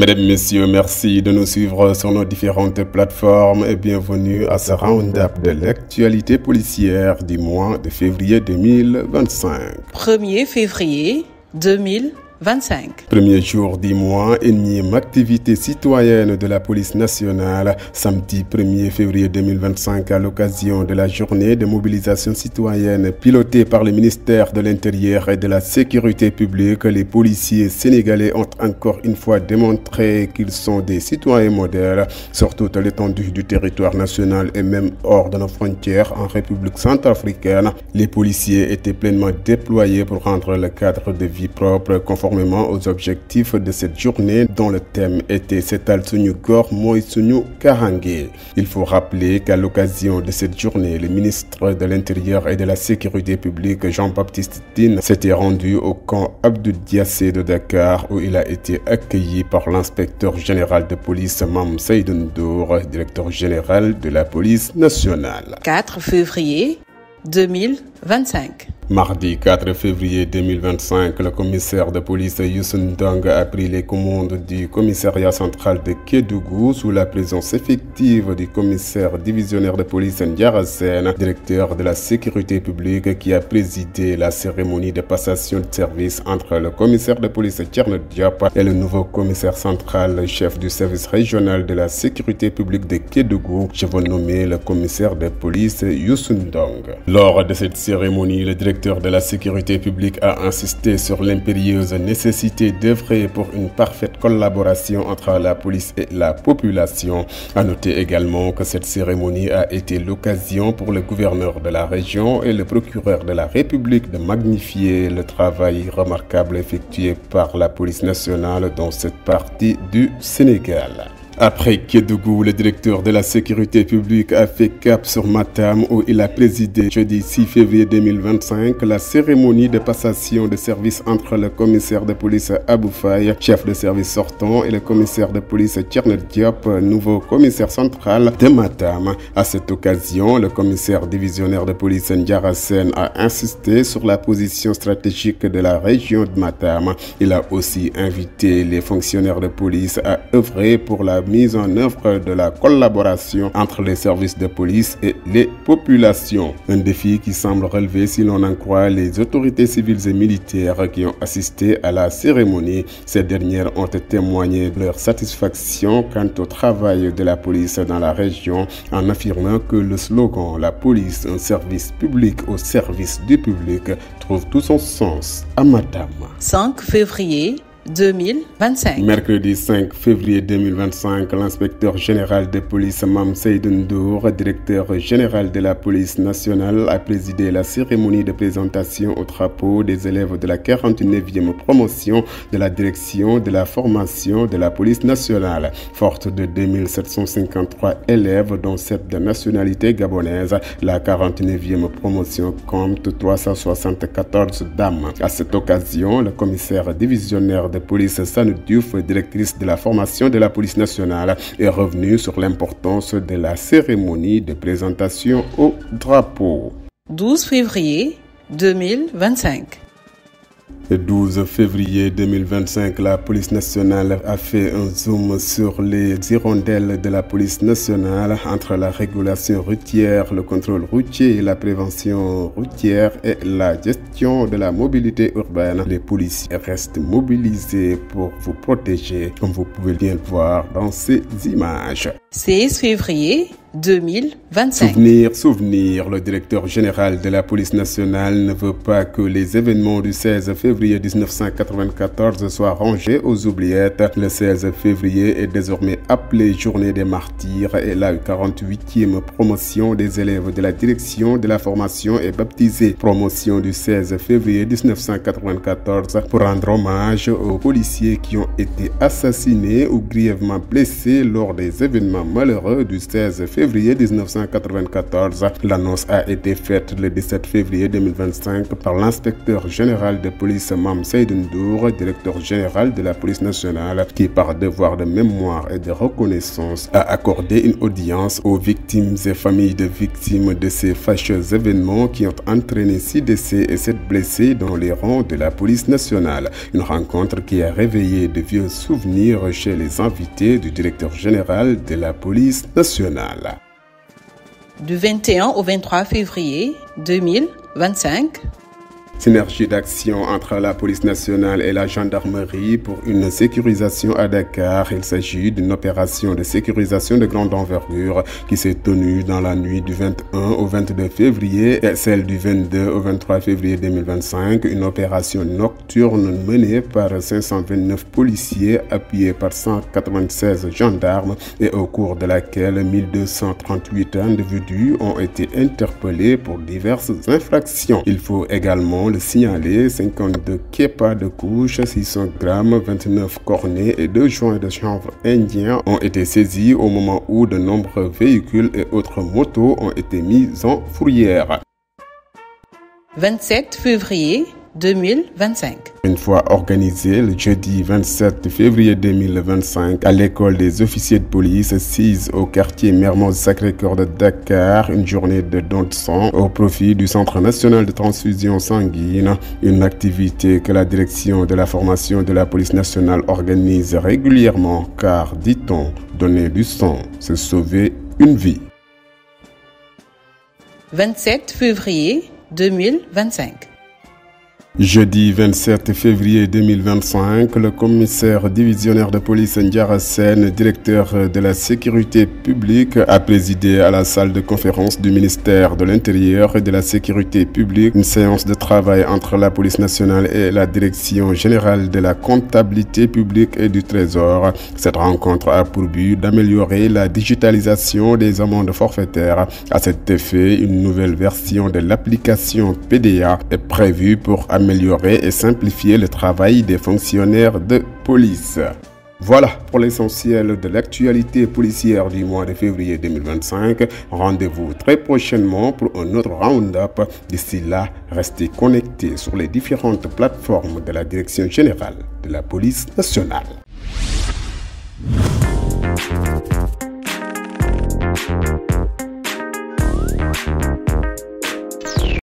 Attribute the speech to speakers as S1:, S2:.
S1: Mesdames, Messieurs, merci de nous suivre sur nos différentes plateformes et bienvenue à ce round-up de l'actualité policière du mois de février 2025.
S2: 1er février 2025.
S1: Premier jour du mois, énième activité citoyenne de la police nationale, samedi 1er février 2025 à l'occasion de la journée de mobilisation citoyenne pilotée par le ministère de l'Intérieur et de la Sécurité publique. Les policiers sénégalais ont encore une fois démontré qu'ils sont des citoyens modèles sur toute l'étendue du territoire national et même hors de nos frontières en République centrafricaine. Les policiers étaient pleinement déployés pour rendre le cadre de vie propre conformément aux objectifs de cette journée dont le thème était Setal Suñu Gox Moy Suñu Karange. Il faut rappeler qu'à l'occasion de cette journée, le ministre de l'Intérieur et de la Sécurité publique Jean-Baptiste Tine s'était rendu au camp Abdou Diassé de Dakar où il a été accueilli par l'inspecteur général de police Mame Seydou Ndour, directeur général de la police nationale.
S2: 4 février 2025.
S1: Mardi 4 février 2025, le commissaire de police Youssou Ndong a pris les commandes du commissariat central de Kédougou sous la présence effective du commissaire divisionnaire de police Ndiara Sène, directeur de la sécurité publique, qui a présidé la cérémonie de passation de service entre le commissaire de police Thierno Diop et le nouveau commissaire central, chef du service régional de la sécurité publique de Kédougou. Je veux nommer le commissaire de police Youssou Ndong. Lors de cette cérémonie, le directeur de la sécurité publique a insisté sur l'impérieuse nécessité d'œuvrer pour une parfaite collaboration entre la police et la population. À noter également que cette cérémonie a été l'occasion pour le gouverneur de la région et le procureur de la République de magnifier le travail remarquable effectué par la police nationale dans cette partie du Sénégal. Après Kédougou, le directeur de la sécurité publique a fait cap sur Matam où il a présidé jeudi 6 février 2025 la cérémonie de passation de service entre le commissaire de police Abou Faye, chef de service sortant, et le commissaire de police Thierno Diop, nouveau commissaire central de Matam. À cette occasion, le commissaire divisionnaire de police Ndiara Sène a insisté sur la position stratégique de la région de Matam. Il a aussi invité les fonctionnaires de police à œuvrer pour la mise en œuvre de la collaboration entre les services de police et les populations. Un défi qui semble relever si l'on en croit les autorités civiles et militaires qui ont assisté à la cérémonie. Ces dernières ont témoigné de leur satisfaction quant au travail de la police dans la région en affirmant que le slogan « La police, un service public au service du public » trouve tout son sens à Matam.
S2: 5 février 2025.
S1: Mercredi 5 février 2025, l'inspecteur général de police Mame Seydou Ndour, directeur général de la police nationale, a présidé la cérémonie de présentation au drapeau des élèves de la 49e promotion de la direction de la formation de la police nationale. Forte de 2753 élèves, dont 7 de nationalité gabonaise, la 49e promotion compte 374 dames. À cette occasion, le commissaire divisionnaire de police Sanou Diouf, directrice de la formation de la police nationale, est revenue sur l'importance de la cérémonie de présentation au drapeau.
S2: 12 février 2025.
S1: Le 12 février 2025, la police nationale a fait un zoom sur les hirondelles de la police nationale entre la régulation routière, le contrôle routier, la prévention routière et la gestion de la mobilité urbaine. Les policiers restent mobilisés pour vous protéger, comme vous pouvez bien le voir dans ces images.
S2: 16 février 2025.
S1: Souvenir, le directeur général de la police nationale ne veut pas que les événements du 16 février 1994 soient rangés aux oubliettes. Le 16 février est désormais appelé Journée des martyrs et la 48e promotion des élèves de la direction de la formation est baptisée promotion du 16 février 1994 pour rendre hommage aux policiers qui ont été assassinés ou grièvement blessés lors des événements malheureux du 16 février février 1994. L'annonce a été faite le 17 février 2025 par l'inspecteur général de police Mame Seydou Ndour, directeur général de la police nationale, qui par devoir de mémoire et de reconnaissance a accordé une audience aux victimes et familles de victimes de ces fâcheux événements qui ont entraîné 6 décès et 7 blessés dans les rangs de la police nationale. Une rencontre qui a réveillé de vieux souvenirs chez les invités du directeur général de la police nationale.
S2: Du 21 au 23 février 2025.
S1: Synergie d'action entre la police nationale et la gendarmerie pour une sécurisation à Dakar. Il s'agit d'une opération de sécurisation de grande envergure qui s'est tenue dans la nuit du 21 au 22 février et celle du 22 au 23 février 2025. Une opération nocturne menée par 529 policiers appuyés par 196 gendarmes et au cours de laquelle 1238 individus ont été interpellés pour diverses infractions. Il faut également le signaler, 52 kepas de couche, 600 grammes, 29 cornets et 2 joints de chanvre indien ont été saisis au moment où de nombreux véhicules et autres motos ont été mis en fourrière.
S2: 27 février 2025.
S1: Une fois organisée le jeudi 27 février 2025 à l'école des officiers de police assise au quartier Mermoz Sacré-Cœur de Dakar, une journée de don de sang au profit du Centre national de transfusion sanguine, une activité que la direction de la formation de la police nationale organise régulièrement car, dit-on, donner du sang, c'est sauver une vie.
S2: 27 février 2025.
S1: Jeudi 27 février 2025, le commissaire divisionnaire de police Ndiara Sène, directeur de la sécurité publique, a présidé à la salle de conférence du ministère de l'Intérieur et de la Sécurité publique une séance de travail entre la police nationale et la direction générale de la comptabilité publique et du Trésor. Cette rencontre a pour but d'améliorer la digitalisation des amendes forfaitaires. À cet effet, une nouvelle version de l'application PDA est prévue pour améliorer et simplifier le travail des fonctionnaires de police. Voilà pour l'essentiel de l'actualité policière du mois de février 2025. Rendez-vous très prochainement pour un autre round-up. D'ici là, restez connectés sur les différentes plateformes de la Direction générale de la police nationale.